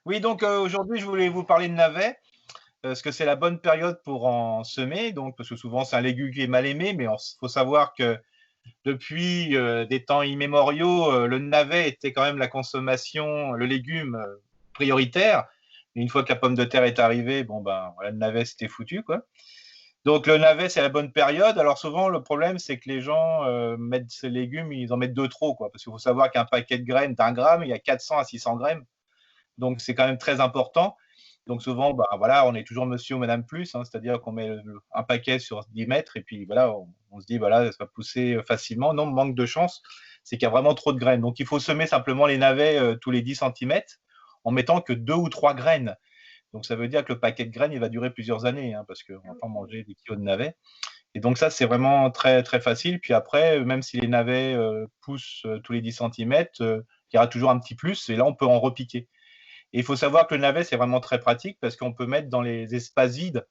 Oui, donc aujourd'hui, je voulais vous parler de navets, parce que c'est la bonne période pour en semer, donc parce que souvent c'est un légume qui est mal aimé, mais il faut savoir que depuis des temps immémoriaux, le navet était quand même la consommation, le légume prioritaire. Et une fois que la pomme de terre est arrivée, bon ben voilà, le navet c'était foutu quoi. Donc le navet c'est la bonne période. Alors souvent le problème c'est que les gens mettent ces légumes, ils en mettent deux trop quoi, parce qu'il faut savoir qu'un paquet de graines d'un gramme, il y a 400 à 600 grammes. Donc c'est quand même très important. Donc souvent, bah, voilà, on est toujours monsieur ou madame plus, hein, c'est-à-dire qu'on met un paquet sur 10 mètres et puis voilà, on se dit, voilà, ça va pousser facilement. Non, manque de chance, c'est qu'il y a vraiment trop de graines. Donc il faut semer simplement les navets tous les 10 centimètres en mettant que deux ou trois graines. Donc ça veut dire que le paquet de graines, il va durer plusieurs années, hein, parce qu'on ne va pas manger des kilos de navets. Et donc ça, c'est vraiment très, très facile. Puis après, même si les navets poussent tous les 10 centimètres, il y aura toujours un petit plus et là, on peut en repiquer. Et il faut savoir que le navet, c'est vraiment très pratique parce qu'on peut mettre dans les espaces vides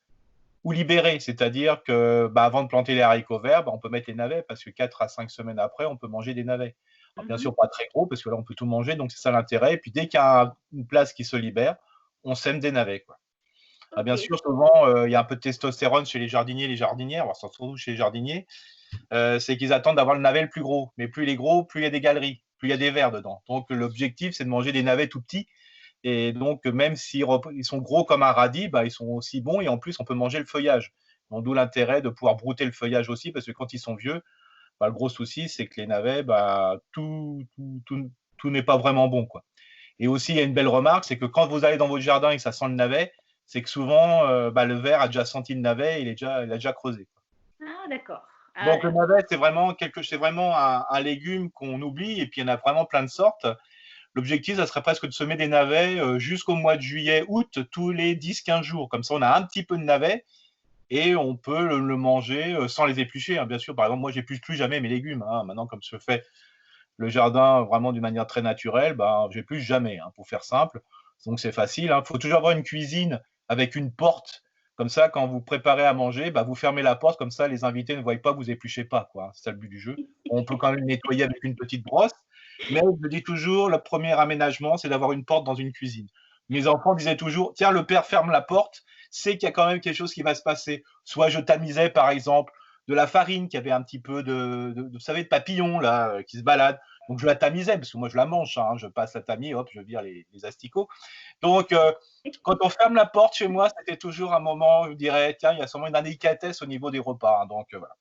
ou libérés. C'est-à-dire que bah, avant de planter les haricots verts, bah, on peut mettre les navets parce que 4 à 5 semaines après, on peut manger des navets. Alors, bien Mhm. sûr, pas très gros parce que là, on peut tout manger, donc c'est ça l'intérêt. Et puis dès qu'il y a une place qui se libère, on sème des navets, quoi. Alors, Ok. bien sûr, souvent, il y a un peu de testostérone chez les jardiniers et les jardinières, alors surtout chez les jardiniers, c'est qu'ils attendent d'avoir le navet le plus gros. Mais plus il est gros, plus il y a des galeries, plus il y a des vers dedans. Donc l'objectif, c'est de manger des navets tout petits et donc, même s'ils sont gros comme un radis, bah, ils sont aussi bons et en plus, on peut manger le feuillage. Donc, d'où l'intérêt de pouvoir brouter le feuillage aussi, parce que quand ils sont vieux, bah, le gros souci, c'est que les navets, bah, tout n'est pas vraiment bon, quoi. Et aussi, il y a une belle remarque, c'est que quand vous allez dans votre jardin et que ça sent le navet, c'est que souvent, bah, le ver a déjà senti le navet, il a déjà creusé. Ah, d'accord. Ah, Donc, le navet, c'est vraiment un légume qu'on oublie, et puis il y en a vraiment plein de sortes. L'objectif, ça serait presque de semer des navets jusqu'au mois de juillet, août, tous les 10-15 jours. Comme ça, on a un petit peu de navets et on peut le manger sans les éplucher, hein. Bien sûr, par exemple, moi, j'épluche plus jamais mes légumes, hein. Maintenant, comme je fais le jardin vraiment d'une manière très naturelle, ben, j'épluche jamais, hein, pour faire simple. Donc, c'est facile, hein. Il faut toujours avoir une cuisine avec une porte. Comme ça, quand vous préparez à manger, bah, vous fermez la porte, comme ça, les invités ne voient pas que vous épluchez pas, quoi. C'est ça le but du jeu. On peut quand même nettoyer avec une petite brosse, mais je dis toujours, le premier aménagement, c'est d'avoir une porte dans une cuisine. Mes enfants disaient toujours, tiens, le père ferme la porte, c'est qu'il y a quand même quelque chose qui va se passer. Soit je tamisais, par exemple, de la farine qui avait un petit peu vous savez, de papillons, là, qui se baladent. Donc je la tamisais, parce que moi je la mange, hein, je passe la tamis, hop, je vire les asticots. Donc quand on ferme la porte chez moi, c'était toujours un moment où je dirais, tiens, il y a sûrement une indélicatesse au niveau des repas, hein, donc voilà.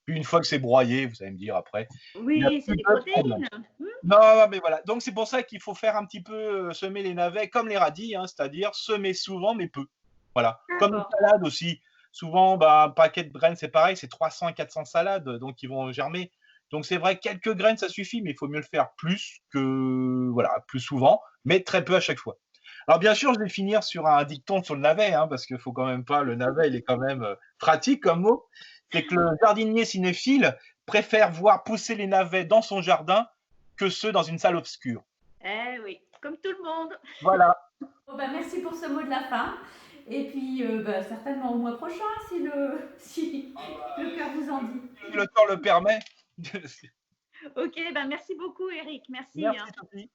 Puis une fois que c'est broyé, vous allez me dire après, il n'y a oui, c'est plus des de problème. protéines. Hmm. Non, mais voilà. Donc c'est pour ça qu'il faut faire un petit peu semer les navets comme les radis, hein, c'est-à-dire semer souvent mais peu. Voilà. Comme les D'accord. salades aussi. Souvent, bah, un paquet de graines, c'est pareil, c'est 300 à 400 salades, donc ils vont germer. Donc c'est vrai, quelques graines, ça suffit, mais il faut mieux le faire plus que, voilà, plus souvent, mais très peu à chaque fois. Alors bien sûr, je vais finir sur un dicton sur le navet, hein, parce qu'il faut quand même pas, le navet, il est quand même pratique comme mot. C'est que le jardinier cinéphile préfère voir pousser les navets dans son jardin que ceux dans une salle obscure. Eh oui, comme tout le monde. Voilà, Bon, bah, merci pour ce mot de la fin. Et puis, bah, certainement au mois prochain, si si le cœur vous en dit. si le temps le permet. Ok, ben merci beaucoup, Eric. Merci, Merci hein. Sophie.